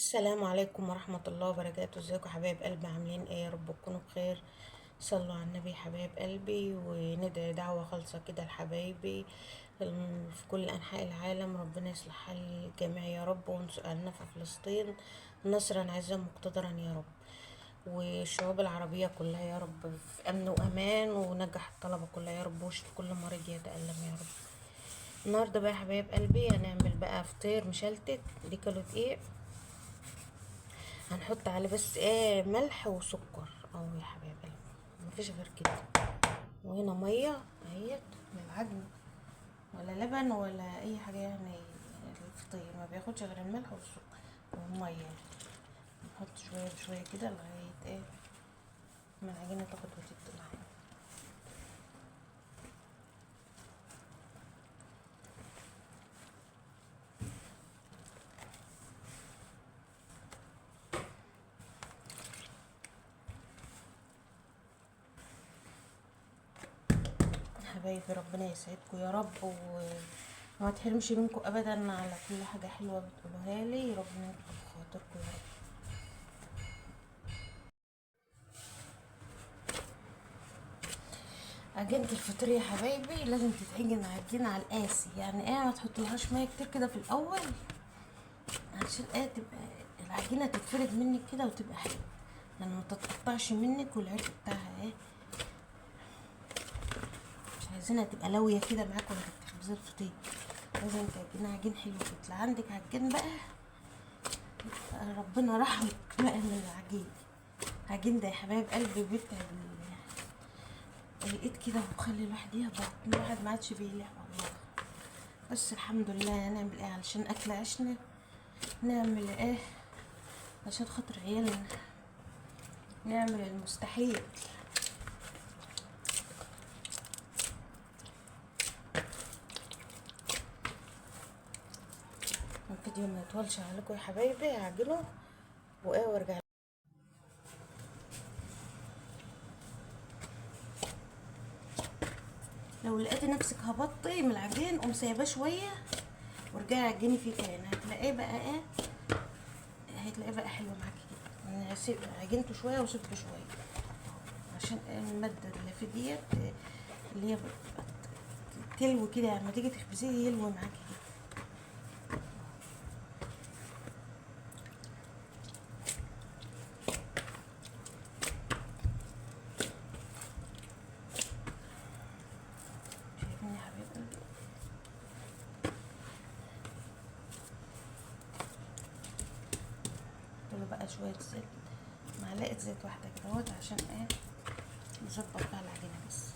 السلام عليكم ورحمة الله وبركاته. ازيكم يا حبايب قلبي؟ عاملين ايه؟ يا رب تكونوا بخير. صلوا على النبي يا حبايب قلبي، وندعي دعوة خالصة كده لحبايبي في كل أنحاء العالم. ربنا يصلح حال الجميع يا رب، وانصرنا في فلسطين نصرا عزا مقتدرا يا رب، والشعوب العربية كلها يا رب في أمن وأمان، ونجح الطلبة كلها يا رب، واشف كل مريض يتألم يا رب. النهاردة بقى يا حبايب قلبي هنعمل بقى فطير مشلتت. دي كيلو دقيق، هنحط عليه بس ايه ملح وسكر او يا حبايب قلبي، مفيش غير كده. وهنا ميه اهيت للعجن، ولا لبن ولا اي حاجه يعني. الفطير ما بياخدش غير الملح والسكر والميه. نحط شويه بشويه كده لغايه ايه ما العجينه تاخد وتدي معانا. حبايبي ربنا يسعدكم يا رب، وما تحرمش منكم ابدا على كل حاجه حلوه بتقولوها لي. ربنا يكتب خاطركم يا رب. عجينة الفطير يا حبايبي لازم تتعجن عجينة على القاسي، يعني ايه ما تحطلهاش ميه كتير كده في الاول، عشان ايه تبقى العجينة تتفرد منك كده وتبقى حلوة، يعني ما تتقطعش منك، والعرق بتاعها ايه مش عايزينها تبقى لوية كده معاك وانت بتخبزي الفطير. لازم تعجنها عجين حلو كده. لا عندك عجين بقى ربنا رحمك بقى من العجين. العجين ده يا حبايب قلبي بيتعب الايد كده، وبخلي الواحد يهبط، الواحد ما عادش بيلح والله. بس الحمد لله، نعمل ايه علشان اكل عشنا، نعمل ايه عشان خاطر عيالنا، نعمل المستحيل. الفيديو ما يطولش عليكم يا حبايبي، اعجنوا وايه وارجع. لو لقيتي نفسك هبطي من العجين قوم سايباه شويه وارجعي عجني فيه تاني، هتلاقيه بقى ايه، هتلاقيه بقى حلو معاكي كده. انا هسيب عجنته شويه وسبته شويه عشان الماده اللي في ديت اللي هي تلوي كده، لما يعني تيجي تخبزيه يلوي معاكي كده. شايفين يا حبيب قلبي؟ له بقى شويه زيت، معلقه زيت واحده كده اهوت، عشان ايه نظبط بقى العجينه بس.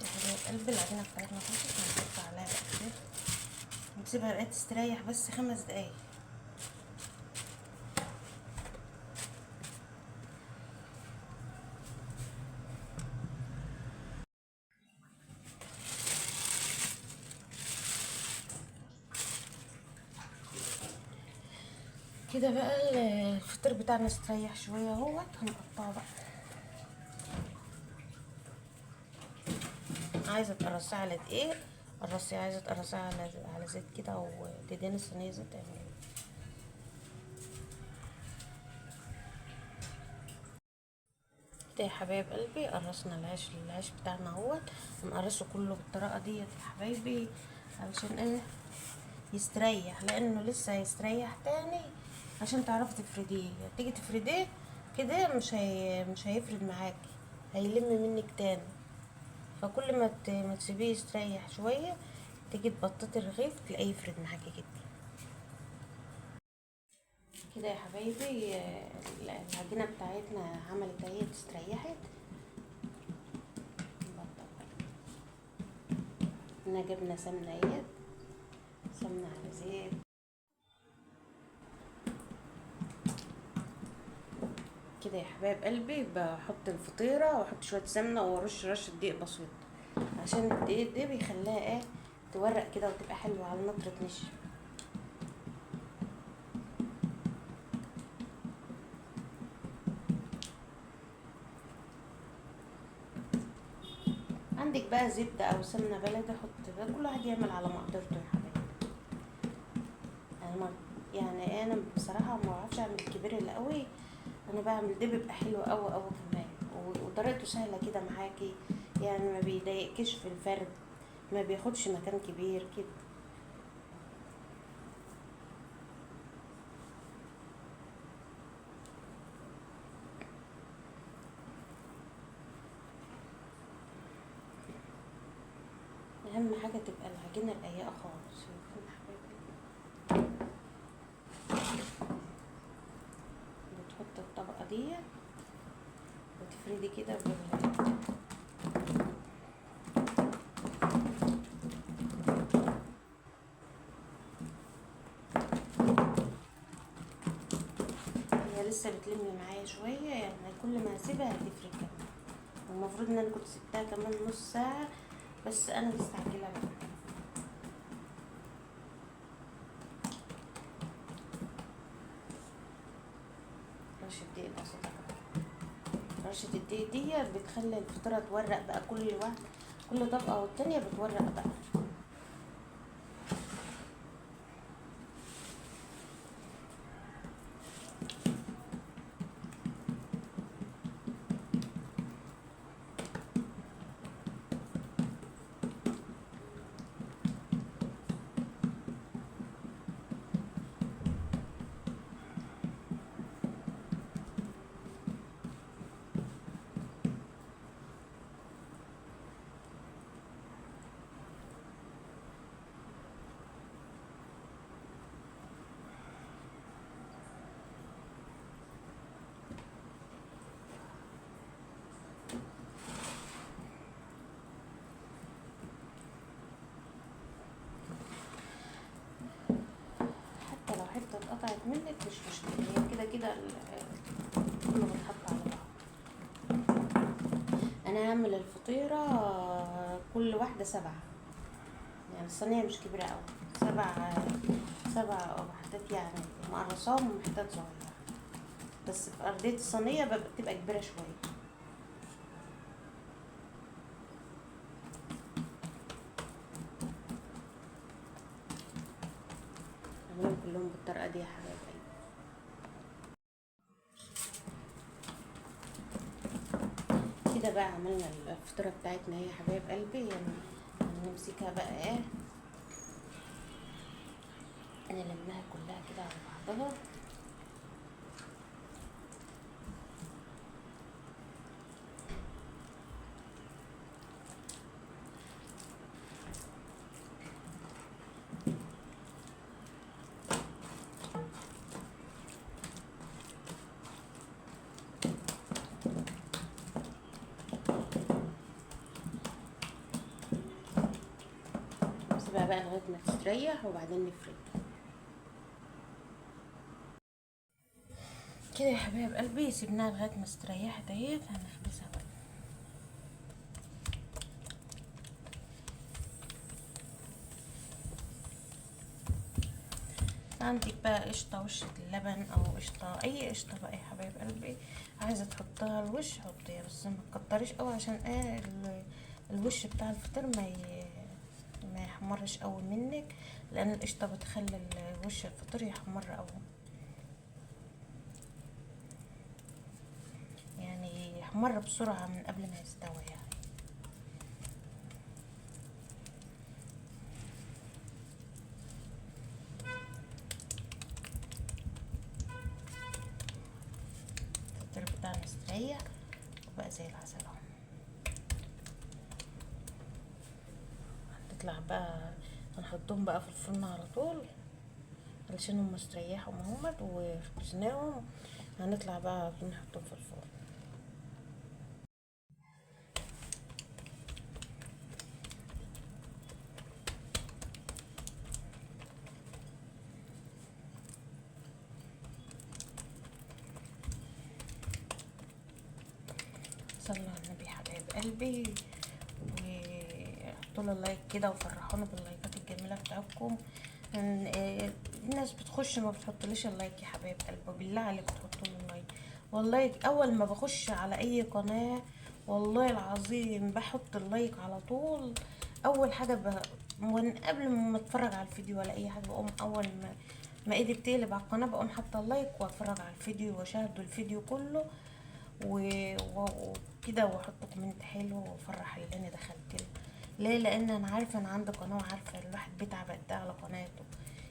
يا حبايب قلبي العجينه بتاعتنا خلصت، هنحط عليها بقى كده ونسيبها بقى تستريح بس 5 دقايق. كده بقى الفطير بتاعنا استريح شويه اهوت، هنقطعه بقى. عايزه تقرصيه على دقيق قرصيه، عايزه تقرصيه على زيت كده، وتدهني صينيه زيت اعملي. كده يا حبايب قلبي قرصنا العيش بتاعنا اهوت، هنقرصه كله بالطريقه ديت يا حبايبي علشان ايه يستريح، لانه لسه هيستريح تاني عشان تعرفي تفرديه. تيجي تفرديه كده مش هيفرد معاكي، هيلم منك تاني. فكل ما تسيبيه يستريح شويه، تيجي تبططي الرغيف تلاقيه يفرد معاكي كده. كده يا حبايبي العجينه بتاعتنا عملت اهي، استريحت. احنا جبنا سمنه اهي، سمنه على زيت كده يا حبايب قلبي. بحط الفطيره واحط شويه سمنه وارش رشه دقيق بسيط، عشان الدقيق ده بيخليها ايه تورق كده وتبقى حلوة على نطرة نشا. عندك بقى زبدة او سمنة بلدي حط بقى، كل واحد يعمل على مقدرته يا حبايبي. انا ما يعني انا بصراحة ما بعرفش اعمل الكبير اللي قوي، انا بعمل ده بيبقى حلو قوي قوي كمان، وطريقته سهلة كده معاكي، يعني ما بيضايقكش في الفرد، ما بياخدش مكان كبير كده. اهم حاجة تبقى العجينة رقيقة خالص. شايفين يا حبايبي؟ بتحط الطبقة دي وتفردي كده هي لسه بتلم معايا شوية، يعني كل ما اسيبها هتفرد كمان، والمفروض ان انا كنت سبتها كمان نص ساعة، بس انا مستعجلة بقى. رشة دقيق بسيطة كده، رشة الدقيق دي بتخلي الفطيرة تورق بقى، كل طبقة والتانية بتورق بقى. حتى لو حتة اتقطعت منك مش مشكلة، هي كده كده كله بيتحط على بعض. انا هعمل الفطيرة كل واحدة 7، يعني الصينية مش كبيرة اوي، 7 وحدات، يعني مقرصاهم حتت صغيرة، بس في أرضية الصينية بتبقى كبيرة شوية. اعملهم كلهم بالطريقة دي يا حبايب قلبي. كده بقى عملنا الفطيرة بتاعتنا يا حبايب قلبي، يعني نمسكها بقى ايه، نلمها كلها كده على بعضها. نسيبها بقى لغاية ما تستريح وبعدين نفرد كده يا حبايب قلبي. سيبناها لغاية ما استريحت اهيت، هنخبزها بقى. عندك بقى قشطة، وش اللبن او قشطة، اي قشطة بقى يا حبايب قلبي، عايزة تحطها على الوش حطيها، بس ما تكتريش قوي عشان ايه الوش بتاع الفطير ما يحمرش قوي منك، لان القشطة بتخلي الوش الفطير يحمر قوي، يعني يحمر بسرعة من قبل ما يستوي يعني. الفطير بتاعنا استريح وبقى زي العسل اهو. هنطلع بقى هنحطهم بقى في الفرن على طول علشان هم استريحوا اهمت وخبزناهم، هنطلع بقى على طول نحطهم في الفرن. صلوا على النبي حبايب قلبي، وحطهم تحطوا لي لايك كده وفرحوني باللايكات الجميله بتاعتكم. الناس بتخش ما بتحطليش اللايك يا حبايب قلبي، بالله عليك تحطوا لي اللايك. والله اول ما بخش على اي قناه والله العظيم بحط اللايك على طول. اول حاجه من قبل ما اتفرج على الفيديو ولا اي حاجه، بقوم اول ما ايدي بتقلب على القناه بقوم حاطه اللايك واتفرج على الفيديو واشاهد الفيديو كله وكده، واحط كومنت حلو وافرح اللي انا دخلت له. ليه؟ لان انا عارفه انا عندي قناه وعارفه الواحد بيتعب قد على قناته.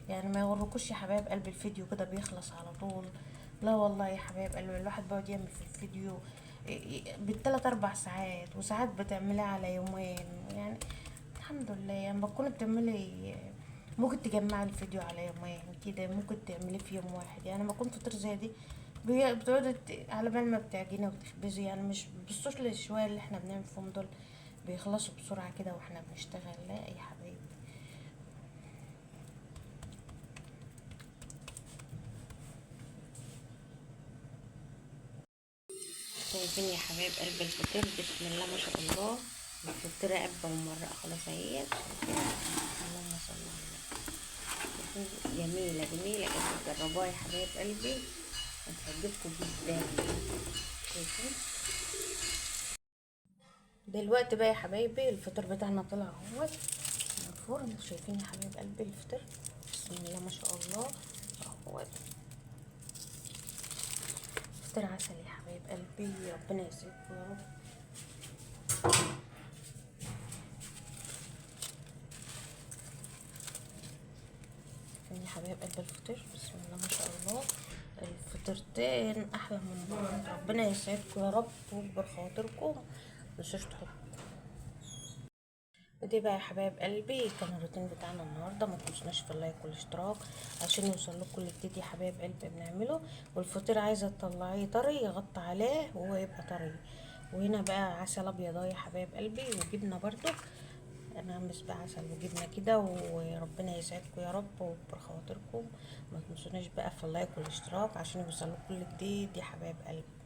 يعني ما يغركوش يا حبايب قلبي الفيديو كده بيخلص على طول. لا والله يا حبايب قلبي الواحد بيقعد يعمل في الفيديو بالتلات اربع ساعات، وساعات بتعمليه على يومين يعني. الحمد لله يعني بتكوني بتعملي ممكن تجمعي الفيديو على يومين كده، ممكن تعمليه في يوم واحد. يعني لما كنت فطر زي دي بتقعدي على بال ما بتعجني وتخبزي، يعني مش بصوش للشوية اللي احنا بنعمل فيهم دول بيخلصوا بسرعة كده واحنا بنشتغل. لا يا حبايبي. شايفين يا حبايب قلب الفطير؟ بسم الله ما شاء الله. الفطيرة قبة ومرقة خلاص اهي. اللهم صل على النبي. جميلة جميلة جدا، جربوها يا حبايب قلبي هتعجبكم جدا. شايفين؟ دلوقتي بقى يا حبايبي الفطير بتاعنا طلع اهو من الفرن. شايفين يا حبايب قلبي الفطير؟ بسم الله ما شاء الله اهو فطير عسل يا حبايب قلبي، ربنا يسعدكم يا رب. شايفين يا حبايب قلبي الفطير؟ بسم الله ما شاء الله. الفطيرتين احلى من بعض، ربنا يسعدكم يا رب ويكبر خاطركم. متنسوش تحطوا. ودي بقى يا حبايب قلبي كان الروتين بتاعنا النهارده. ما تنسوناش في اللايك والاشتراك عشان يوصل لكم كل جديد يا حبايب قلبي بنعمله. والفطير عايزه تطلعيه طري يغطي عليه وهو يبقى طري. وهنا بقى عسل ابيض اهو يا حبايب قلبي وجبنه برضو. انا عامل بقى عسل وجبنه كده، وربنا يسعدكم يا رب ويكبر خواطركم. ما تنسوناش بقى في اللايك والاشتراك عشان يوصل لكم كل جديد يا حبايب قلبي.